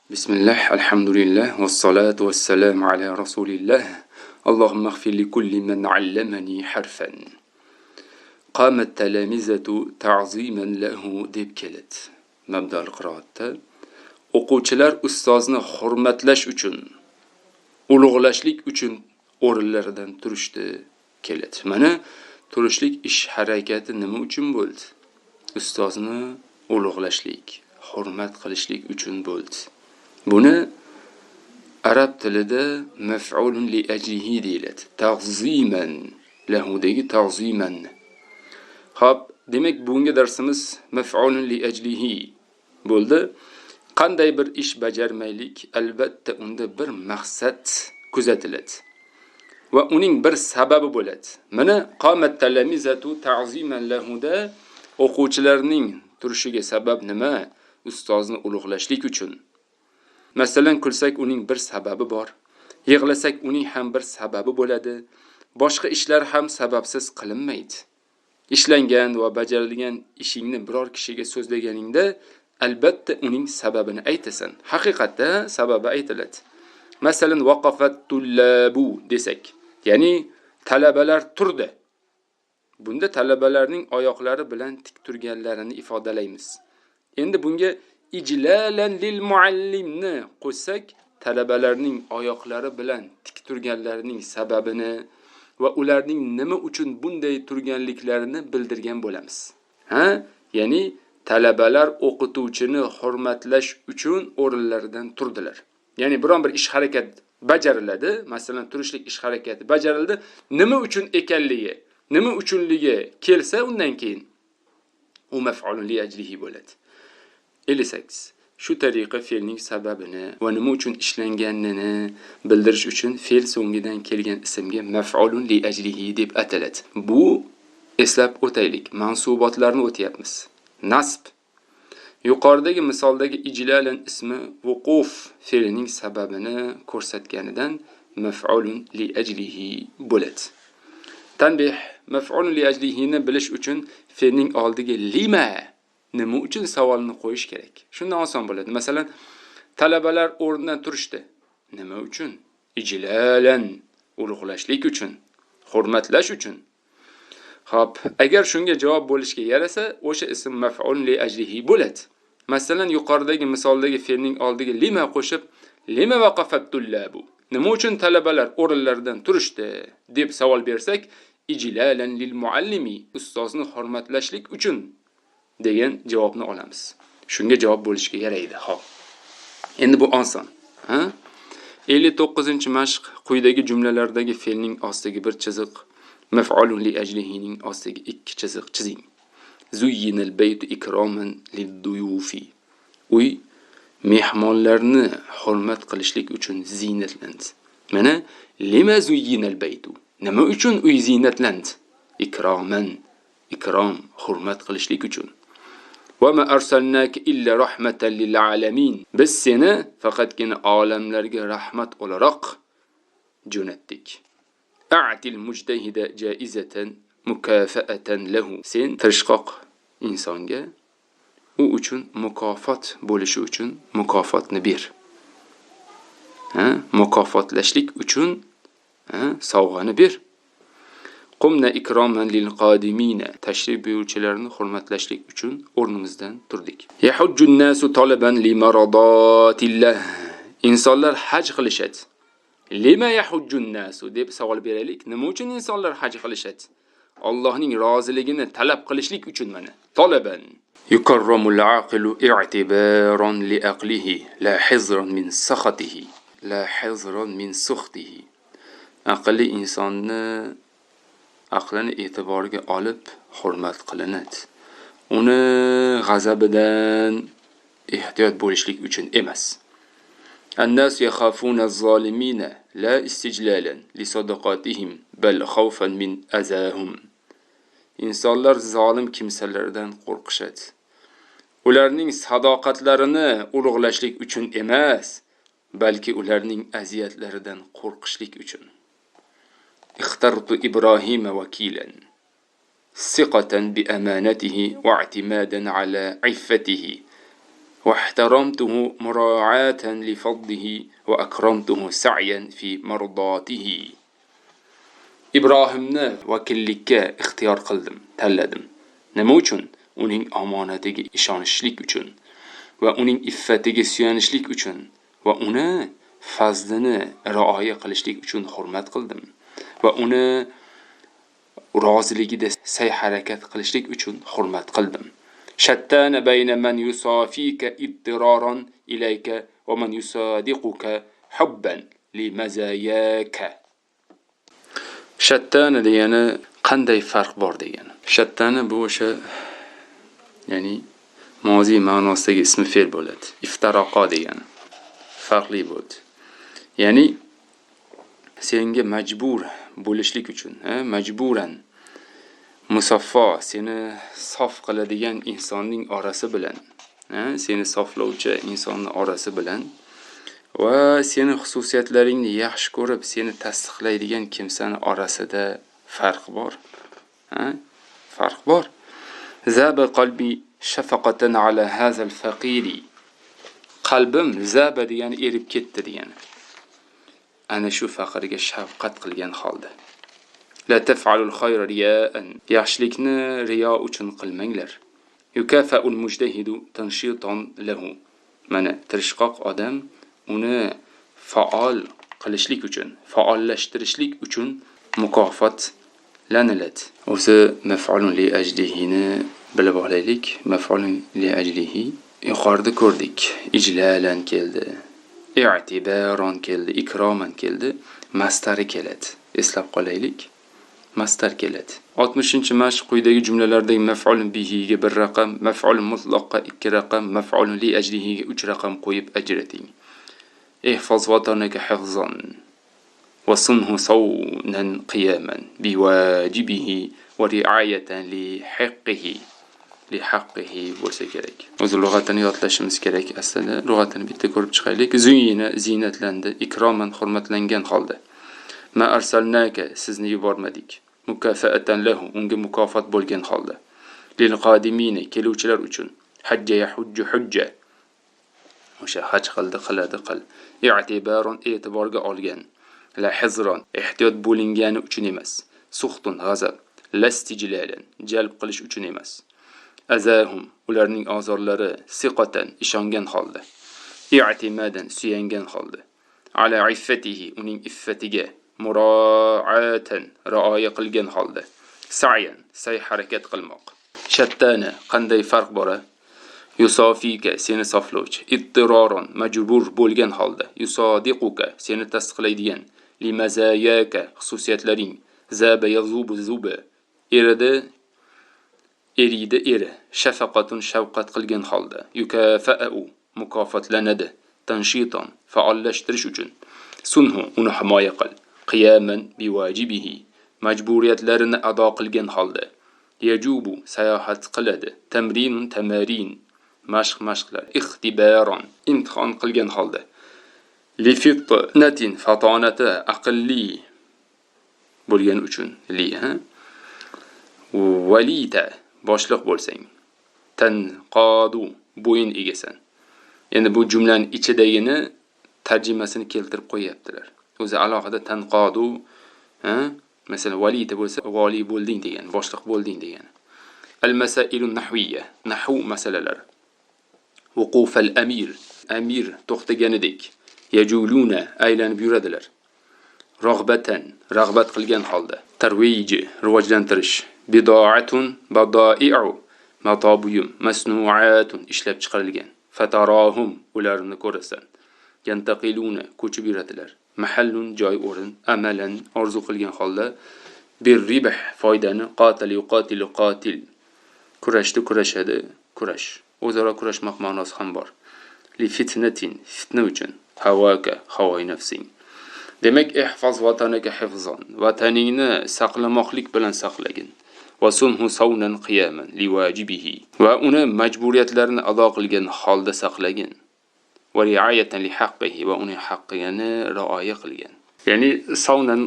Bismillah, alhamdulillah, wassalatu wassalamu ala rasulillah. Allahumma ighfir li kulli man 'allamani harfan. Qamat talamizatu ta'ziman lahu deb keladi. Mabdal qiroatda o'quvchilar ustozni hurmatlash uchun, ulug'lashlik uchun o'rinlaridan turishdi keladi. Mana turishlik ish harakati nima uchun bo'ldi? Ustozni ulug'lashlik, hurmat qilishlik uchun bo'ldi. Buni arab tilida maf'ulun li ajlihi deyiladi. Ta'ziman lahu degi ta'ziman. Xo'p, demak bunga darsimiz maf'ulun li ajlihi bo'ldi. Qanday bir ish bajarmaylik, albatta unda bir maqsad kuzatiladi va uning bir sababi bo'ladi. Mana qomat talamizatu ta'ziman lahu da o'quvchilarning turishiga sabab nima? Ustozni ulug'lashlik uchun. Masalan, kulsak uning bir sababi bor. Yig'lasak uning ham bir sababi bo'ladi. Boshqa ishlar ham sababsiz qilinmaydi. Ishlangan va bajarilgan ishingni biror kishiga so'zlaganingda albatta uning sababini aytasan. Haqiqatda sababi aytiladi. Masalan, waqafat tullabu desak, ya'ni talabalar turdi. Bunda talabalarning oyoqlari bilan tik turganlarini ifodalaymiz. Endi bunga ijlalan lil muallimni qo'shsak, talabalarning oyoqlari bilan tik turganlarining sababini va ularning nima uchun bunday turganliklarini bildirgan bo'lamiz. Ya'ni talabalar o'qituvchini hurmatlash uchun o'rinlaridan turdilar. Ya'ni biron bir ish harakat bajariladi, masalan, turishlik ish harakati bajarildi, nima uchun ekanligi, nima uchunligi kelsa undan keyin u maf'ulun li ajlihi bo'ladi. 58. Shu tariqa fe'lning sababini va nima uchun ishlanganini bildirish uchun fe'l so'ngidan kelgan ismga maf'ulun li ajlihi deb ataladi. Bu eslab o'taylik. Mansubotlarni o'tyapmiz. Nasb. Yuqoridagi misoldagi ijlalan ismi vuquf fe'lining sababini ko'rsatganidan maf'ulun li ajlihi bo'ladi. Tanbih. Maf'ulun li ajlihini bilish uchun fe'lning oldiga lima nima uchun savolni qo'yish kerak. Shundan oson bo'ladi. Masalan, talabalar o'rnidan turishdi. Nima uchun? Ijlalan, ulug'lashlik uchun, hurmatlash uchun. Xo'p, agar shunga javob bo'lishga yarasa, o'sha ism maf'ul li ajlihi bo'ladi. Masalan, yuqoridagi misoldagi fe'lning oldiga lima qo'shib, lima waqafat tullabu. Nima uchun talabalar o'rinlaridan turishdi deb savol bersak, ijlalan lil muallimi, ustozni hurmatlashlik uchun degan javobni olamiz. Shunga javob bo'lishga yaraydi. Xo'p. Endi bu oson, 59-mashq. Quyidagi jumlalardagi fe'lning ostiga bir chiziq, maf'ulun li ajlihining ostiga 2 chiziq chizing. Zuyyinal baytu ikroman lid-duyufi. Uy mehmonlarni hurmat qilishlik uchun ziynatlandi. Mana lima zuyyinal baytu. Nima uchun uy ziynatlandi? Ikroman, ikrom, hurmat qilishlik uchun. Va ma arsalnaka illa rahmatan lil alamin. Biz seni faqatgina olamlarga rahmat o'laroq jo'natdik. A'til mujtahida jaizatan mukafa'atan lahu. Sen tirishqoq insonga u uchun mukofot bo'lishi uchun mukofotni ber. Mukofotlashlik uchun sovg'ani ber. Qumna ikroman lil qadimina. Tashrif buyuruvchilarni hurmatlashlik uchun o'rnimizdan turdik. Yahujjun nasu talaban li maradatillah. Insonlar haj qilishadi. Lima yahujjun nasu deb savol beraylik. Nima uchun insonlar haj qilishadi? Allohning roziligini talab qilishlik uchun mana. Talaban. Yukarramul aqilu i'tibaran li aqlihi la hizran min sakhatihi. La hizran min sukhtihi. Aqli insonni aqlini e'tiboriga olib hurmat qilinadi. Uni g'azabidan ehtiyot bo'lishlik uchun emas. An-nas yakhafuna az-zalimina la istijlalan li sadaqatihim bal khawfan min azahum. Insonlar zolim kimsalardan qo'rqishadi. Ularning sadoqatlarini ulug'lashlik uchun emas, balki ularning aziyatlaridan qo'rqishlik uchun. اخترت إبراهيم وكيلا ثقة بأمانته واعتمادا على عفته واحترمته مراعاة لفضله وأكرمته سعيا في مرضاته. İbrahimni vakillikka ixtiyor qildim, tanladim. Nima uchun? Uning omonatiga ishonishlik uchun va uning iffatiga suyanishlik uchun va uni fazlini rioya qilishlik uchun hurmat qildim va uni roziligida sa'y harakat qilishlik uchun hurmat qildim. Shattana bayna man yusafika ittiraran ilayka va man yusadiquka hubban limazayaka. Shattana degani qanday farq bor degani. Shattana bu o'sha ya'ni mozi ma'nosidagi ismi fe'l bo'ladi. Iftaraqa degani farqli bo'ldi. Ya'ni senga majbur bo'lishlik uchun, majburan musaffo seni sof qiladigan insonning orasi bilan, seni soflovchi insonning orasi bilan va seni xususiyatlaringni yaxshi ko'rib, seni tasdiqlaydigan kimsani orasida farq bor. Farq bor. Zaba qalbi shafaqatan ala hazal faqiri. Qalbim zaba degani erib ketdi degani. Ana shu faqirga shafqat qilgan holda. La taf'alul khayra riya'an. Yaxshilikni riyo uchun qilmanglar. Yukafa'ul mujtahidu tanshitan lahu. Mana tirishqoq odam uni faol qilishlik uchun, faollashtirishlik uchun mukofotlaniladi. O'zi maf'ulun li ajlihini bilib olaylik. Maf'ulun li ajlihi yuqorida ko'rdik. Ijlalan keldi. I'tibaron keldi, ikroman keldi, mastari keladi. Eslab qolaylik. Mastar keladi. 60-mashq quyidagi jumlalardagi maf'ulun bihiga bir raqam, maf'ulun mutlaqqa 2 raqam, maf'ulun li ajlihiga 3 raqam qo'yib ajrating. Ihfaz vatanaka hifzan wa sunhu sawnan qiyaman biwajibihi wa ri'ayatan li haqqihi bo'lsa kerak. O'zi lug'atini yodlashimiz kerak aslida. Lug'atini bitta ko'rib chiqaylik. Zuyina zinatlandi, ikroman hurmatlangan holda. Ma arsalnaka sizni yubormadik. Mukafaatan lahu unga mukofot bo'lgan holda. Lil qadimina keluvchilar uchun. Hajja yahujju hujja. O'sha haj qiladi qil. I'tibaron e'tiborga olgan. La hizron ehtiyot bo'lingani uchun emas. Suxtun g'azab. Lastijlalan jalb qilish uchun emas. Azahum ularning azorlari siqatan ishongan holda. I'timadan suyangan holda. Ala iffatihi uning iffatiga muraatan rioya qilgan holda. Sa'yan sa'y harakat qilmoq. Shattana qanday farq bor? Yusafika seni soflovchi, ittiraron majbur bo'lgan holda, yusadiquka seni tasdiqlaydigan, limazayaka xususiyatlaring, zaba yazubu zuba erida eri, shafaqatun shafqat qilgan holda, yukafa'u mukofotlanadi, tanshiton faollashtirish uchun, sunhu uni himoya qil, qiyaman biwajibihi majburiyatlarini ado qilgan holda, yajubu sayohat qiladi, tamrinun tamarin mashqlar, ixtibaron imtihon qilgan holda, li fitnatin fatonati aqlli bo'lgan uchun li walita boshliq bo'lsang, tanqadu bo'yin egasan. Endi bu jumlaning ichidagini tarjimasini keltirib qo'yaptilar. O'zi alohida tanqadu, masalan valita bo'lsa vali bo'lding degan, boshliq bo'lding degan. Al-masailun nahviyya, nahvu masalalar. Wuquf al-amir, amir to'xtaganidek. Yajuluna aylanib yuradilar. Rag'batan, rag'bat qilgan holda. Tarwij, rivojlantirish. Bido'atun, badai'u, matobuyum, masnu'atun, ishlab chiqarilgan. Fatarahum, ularni ko'rasan. Yantaqiluna, ko'chib yuradilar. Mahallun, joy o'rin, amalan, orzu qilgan holda. Bir-ribh, foydani, qatil yuqatilu qatil. Kurashdi, kurashadi, kurash. O'zaro kurashmoq ma'nosi ham bor. Li fitnatin, fitna uchun. Havaka, havoy nafsing. Demak, ihfaz vatanaka hifzan. Vataningni saqlamoqlik bilan saqlagin. Va sunhu sawnan qiyaman liwajibihi. Va uni majburiyatlarini ado qilgan holda saqlagin. Va riayatan li haqqihi va uning haqqini rioya qilgan. Ya'ni sawnan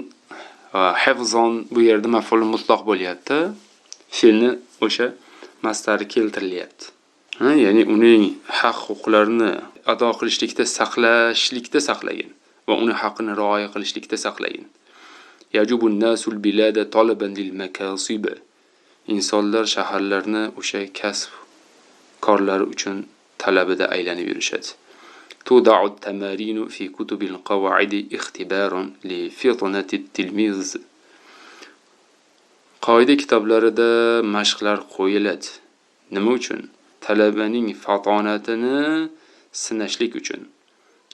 va hifzon bu yerda maf'ul mutlaq bo'lyapti. Fe'lni o'sha mastari keltirilyapti. ya'ni uning haq-huquqlarini ado qilishlikda saqlagan va uning haqqini rioya qilishlikda saqlagan. Yajubun nasul bilada talaban lil makasib. Insonlar shaharlarni o'sha kasb korlari uchun talabida aylanib yurishadi. Tuda'u at-tamarin fi kutub al-qawa'id ikhtibaran li fitnati at-tilmiz. Qoida kitoblarida mashqlar qo'yiladi. Nima uchun? Talabaning fatonatini sinashlik uchun.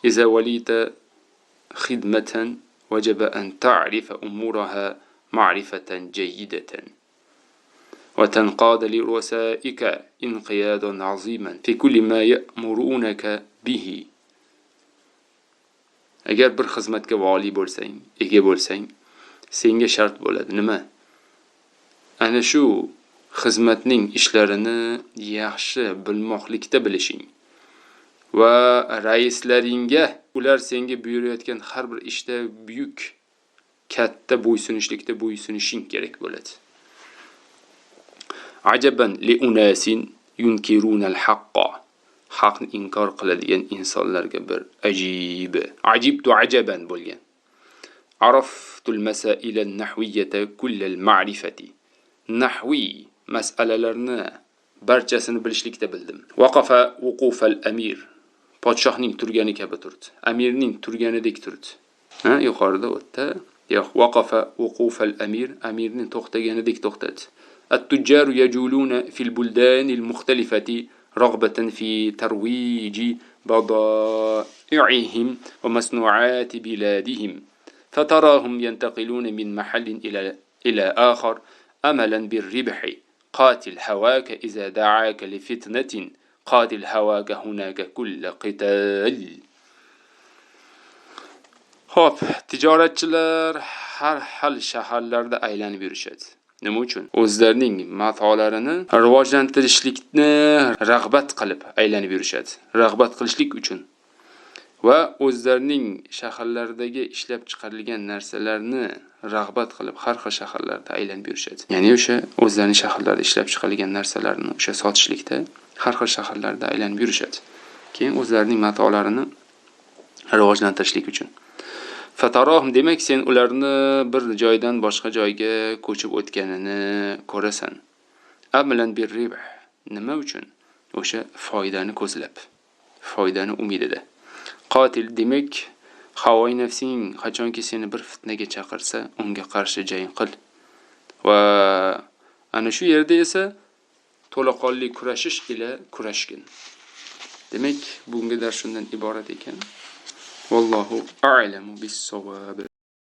Iza walita khidmatan wajaba an ta'rifa umuraha ma'rifatan jayyidatan. وتنقاد لرؤسائك انقيادا عظيما في كل ما يأمرونك به. Agar bir xizmatga vali bo'lsang, ega bo'lsang, senga shart bo'ladi. Nima? Ana shu xizmatning ishlarini yaxshi bilmoqlikda bilishing va raislaringga ular senga buyurayotgan har bir ishda buyuk, katta bo'ysunishlikda bo'ysunishing kerak bo'ladi. Ajaban li unasin yunkiruna al-haqqa. Haqni inkor qiladigan insonlarga bir ajib, ajibtu ajaban bo'lgan. Araftu al-masail an-nahwiyyata kull al-ma'rifati. Nahwi masalalarni barchasini bilishlikda bildim. Waqafa wuquf al-amir. Podshohning turgani kabi turdi. Amirning turganidek turdi. Yuqorida o'tdi. Waqafa wuquf al-amir, amirning to'xtaganidek to'xtadi. التجار يجولون في البلدان المختلفة رغبة في ترويج بضائعهم ومصنوعات بلادهم، فتراهم ينتقلون من محل إلى آخر أملا بالربح. قاتل هواك إذا دعاك لفتنة، قاتل هواك هناك كل قتال. Xo'p, tijoratchilar har xil shaharlarda aylanib yurishadi. Nima uchun? O'zlarining matolarini rivojlantirishlikni rag'bat qilib aylanib yurishadi. Rag'bat qilishlik uchun va o'zlarining shaharlaridagi ishlab chiqarilgan narsalarni rag'bat qilib har xil shaharlarda aylanib yurishadi. Ya'ni o'sha o'zlarining shaharlarida ishlab chiqarilgan narsalarni o'sha sotishlikda har xil shaharlarda aylanib yurishadi. Keyin o'zlarining matolarini rivojlantirishlik uchun. Fatarohum demak sen ularni bir joydan boshqa joyga ko'chib o'tganini ko'rasan. Amlan bir ribh. Nima uchun? O'sha foydani ko'zlab, foydani umidida. Qotil demak havoy nafsing qachonki seni bir fitnaga chaqirsa, unga qarshi jang qil. Va ana shu yerda esa to'laqonli kurashish ila kurashgin. Demak, bunga dars shundan iborat ekan. Vallohu a'lamu bis-sawab.